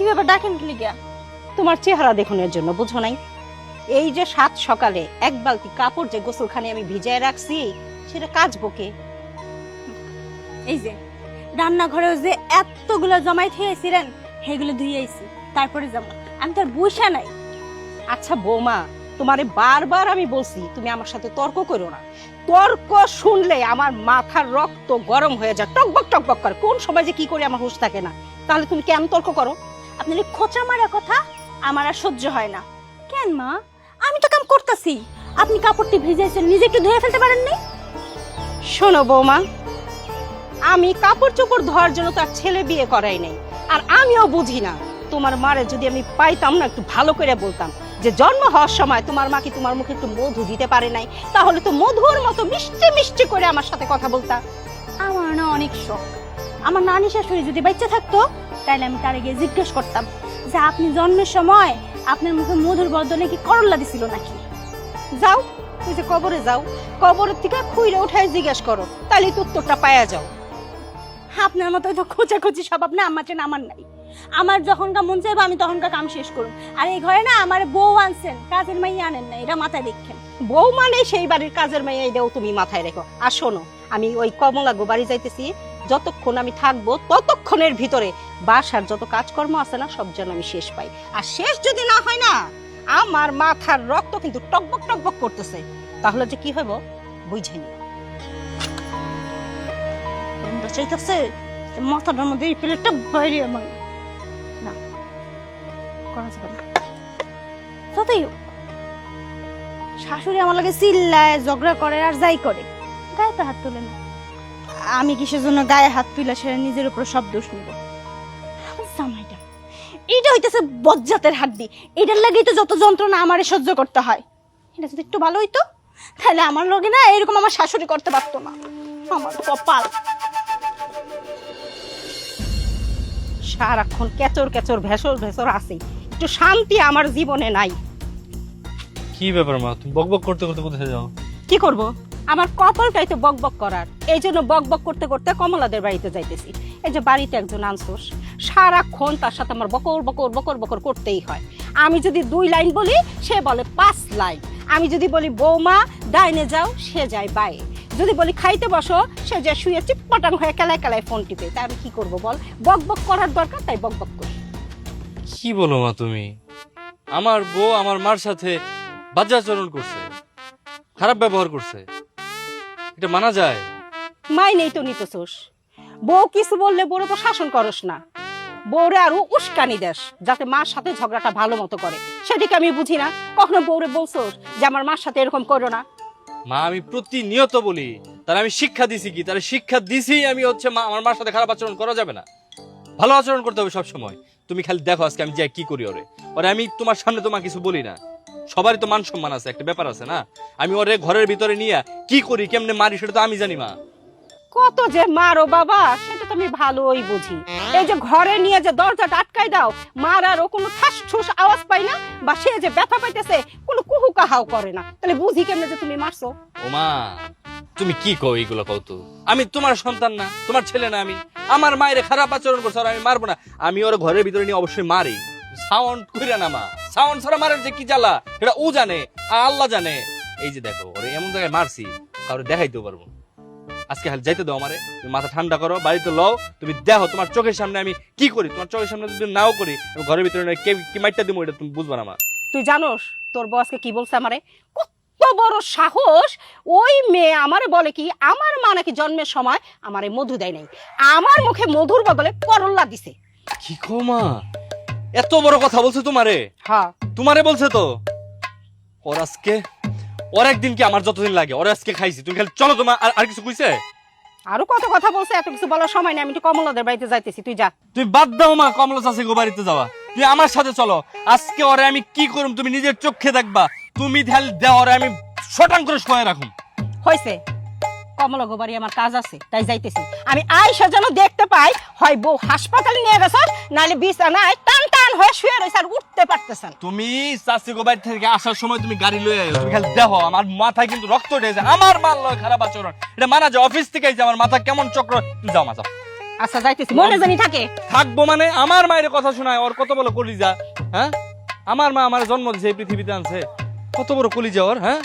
ব্যাপার ডাকেন কি লিগা? তোমার চেহারা দেখুনের জন্য, বুঝো নাই? এই যে 7 সকালে এক বালতি কাপড় যে গোসলখানে আমি ভিজায় রাখছি, সেটা কাচবো কে? এই যে রান্নাঘরেও যে এতগুলো জমাই থিয়েছিলেন, সেগুলো ধুয়ে আইছি, তারপরে যাবো। আমি তো আর বসা নাই। আচ্ছা বৌমা, তোমারে বারবার আমি বলছি তুমি আমার সাথে তর্ক করো না। তর্ক শুনলে আমার মাথার রক্ত গরম হয়ে যায়, টকবক টকবক করে। কোন সময় যে কি করে আমার হুঁশ থাকে না। তাহলে তুমি কেন তর্ক করো? আপনার এই খোঁচা মারা কথা আমার আর সহ্য হয় না। কেন মা, আমি তো কাম করতেছি, আপনি কাপড়টি ভিজাইছেন, নিজে একটু ধুয়ে ফেলতে পারেন নাই? শোনো বৌমা, আমি কাপড় চোপড় ধোয়ার জন্য তার ছেলে বিয়ে করাই নাই। আর আমিও বুঝি না, তোমার মারে যদি আমি পাইতাম না, একটু ভালো করে বলতাম যে জন্ম হওয়ার সময় তোমার মা কি তোমার মুখে একটু মধু দিতে পারে নাই, তাহলে তো মধুর মতো মিষ্টি মিষ্টি করে আমার সাথে কথা বলতা। আমার না অনেক শখ, আমার নানি শাশুড়ি যদি বাচ্চা থাকতো, তাহলে আমি তারে গিয়ে জিজ্ঞেস করতাম যে আপনি জন্মের সময় আপনার মুখে মধুর বদলে কি করল্লা দিছিল নাকি। যাও, তুই যে কবরে যাও, কবরের থেকে খুইরে উঠায় জিজ্ঞেস করো, তাহলে তো উত্তরটা পাওয়া যাও। আপনার মতো তো খোঁচাখুচি স্বভাব না আমার চেন আমার নাই। আমার যখনকার মন চাইবো আমি তখনকার কাম শেষ করুন। আর এই ঘরে না আমার বউ আনছেন, কাজের মাইয়া আনেন না, এটা মাথায় দেখেন। বউ মানে সেই বাড়ির কাজের মেয়ে, এটাও তুমি মাথায় রেখো। আর শোনো, আমি ওই কমলা গো বাড়ি যাইতেছি, যতক্ষণ আমি থাকবো ততক্ষণের ভিতরে বাসার যত কাজকর্ম আছে না, সব যেন আমি শেষ পাই। আর শেষ যদি না হয় না, আমার মাথার রক্ত কিন্তু টকবক টকবক করতেছে, তাহলে যে কি হইব বুঝে নি। চাইতেছে মাথাটার মধ্যে এই প্লেটটা বাইরে আমার না করা যাবে না। যতই হোক, শাশুড়ি আমার লাগে চিল্লায়, ঝগড়া করে আর যাই করে, গায়ে তো হাত তোলে না। আমি কিসের জন্য গায়ে হাত তুলে সেটা নিজের উপর সব দোষ নিব? জামাইটা এইটা হইতেছে বজ্জাতের হাড্ডি, এটার লাগেই তো যত যন্ত্রণা আমারে সহ্য করতে হয়। এটা যদি একটু ভালো হইতো, তাহলে আমার লগে না এরকম আমার শাশুড়ি করতে পারতো না। আমার কপাল। সারাক্ষণ কেচর কেচর ভেসর ভেসর আছে, একটু শান্তি আমার জীবনে নাই। কি ব্যাপার মা, তুমি বকবক করতে করতে কোথায় যাও? কি করব, আমার কপালটাই তো বকবক করার, এই জন্য বকবক করতে করতে কমলাদের বাড়িতে যাইতেছি। এই যে বাড়িতে একজন আনছোস, সারাক্ষণ তার সাথে আমার বকর বকর বকর বকর করতেই হয়। আমি যদি 2 লাইন বলি, সে বলে 5 লাইন। আমি যদি বলি বৌমা ডাইনে যাও, সে যায় বায়ে। যদি বলি খাইতে বসো, সে যায় শুয়ে চিপপাটাং হয়ে কেলায় কেলায় ফোন টিপে। তা আমি কি করব বল? বকবক করার দরকার, তাই বকবক করি। কি বলো মা তুমি? আমার বউ আমার মার সাথে বাজে আচরণ করছে, খারাপ ব্যবহার করছে, এটা মানা যায়? মাই নেই তো নিতেছোস। বউ কিছু বললে বড় তো শাসন করস না, বউরে আরো উস্কানি দেশ যাতে মার সাথে ঝগড়াটা ভালো মতো করে। সেদিকে আমি বুঝি না, কখনো বউরে বলছোস যে আমার মার সাথে এরকম করো না? মা আমি প্রতিনিয়ত বলি, তার আমি শিক্ষা দিছি কি? তার শিক্ষা দিছি আমি হচ্ছে মা আমার মার সাথে খারাপ আচরণ করা যাবে না, ভালো আচরণ করতে হবে সব সময়। তুমি খালি দেখো আজকে আমি যাই কি করি ওরে আমি তোমার সামনে তোমার কিছু বলি না। সবারই তো মান সম্মান আছে, একটা ব্যাপার আছে না? আমি ওরে ঘরের ভিতরে নিয়ে কি করি, কেমনে মারি, সেটা তো আমি জানি মা। কত যে মারো বাবা, সেটা তো আমি ভালোই বুঝি। এই যে ঘরে নিয়ে যে দরজাটা আটকাই দাও, মার আর ও কোনো ঠাস ঠুস আওয়াজ পাই না, বা সে যে ব্যথা পাইতেছে কোনো কুহু কাহাও করে না, তাহলে বুঝি কেমনে যে তুমি মারছো? ও মা, তুমি কি কও এইগুলো? কও তো, আমি তোমার সন্তান না, তোমার ছেলে না? আমি আমার মায়ের খারাপ আচরণ করছে আর আমি মারবো না? আমি ওর ঘরের ভিতরে নিয়ে অবশ্যই মারি, সাউন্ড কইরা না মা। সাউন্ড ছাড়া মারার যে কি জ্বালা, এটা ও জানে আর আল্লাহ জানে। এই যে দেখো ওরে এমন জায়গায় মারছি, কাউরে দেখাইতেও পারবো। আজকে হাল যাইতে দাও আমারে, তুমি মাথা ঠান্ডা করো, বাড়িতে লও, তুমি দেখো তোমার চোখের সামনে আমি কি করি। তোমার চোখের সামনে যদি নাও করি, আমি ঘরের ভিতরে কি মাইটটা দিব, এটা তুমি বুঝবা না মা। তুই জানোস তোর বসকে কি বলছে আমারে? কত বড় সাহস! ওই মেয়ে আমারে বলে কি আমার মা নাকি জন্মের সময় আমারে মধু দেয় নাই, আমার মুখে মধুর বদলে করল্লা দিছে। কি কও মা, এত বড় কথা বলছে তোমারে? হ্যাঁ, তোমারে বলছে তো? ওর আজকে, ওর একদিন কি আমার যতদিন লাগে, ওর আজকে খাইছি। তুমি খালি চলো, তোমার আর কিছু কইছে? আরো কত কথা বলছে, এত কিছু বলার সময় নেই। আমি একটু কমলাদের বাড়িতে যাইতেছি, তুই যা। তুমি বাদ দাও মা কমলা চাষে গো বাড়িতে যাওয়া, তুমি আমার সাথে চলো। আজকে ওরে আমি কি করুম তুমি নিজের চোখে দেখবা। তুমি ধ্যান দেও, ওরে আমি শটাং করে শোয়া রাখুম। হয়েছে, কমলা গোবারি আমার কাজ আছে, তাই যাইতেছি। আমি আয়সা যেন দেখতে পাই, হয় বউ হাসপাতালে নিয়ে গেছ, নাহলে বিছানায় টান টান হয়ে শুয়ে রয়েছে আর উঠতে পারতেছেন। তুমি চাষি গো বাড়ি থেকে আসার সময় তুমি গাড়ি লয়ে আয়ো। তুমি খালি দেখো আমার মাথায় কিন্তু রক্ত উঠে যায়, আমার মাল লয় খারাপ আচরণ, এটা মানা যায়। অফিস থেকে আমার মাথা কেমন চক্র, তুমি যাও মা যাও। আচ্ছা যাইতেছি, মনে জানি থাকে। থাকবো মানে আমার মায়ের কথা শোনায়, ওর কত বড় কলিজা। হ্যাঁ, আমার মা আমার জন্ম দিয়েছে, এই পৃথিবীতে আনছে, কত বড় কলিজা ওর। হ্যাঁ,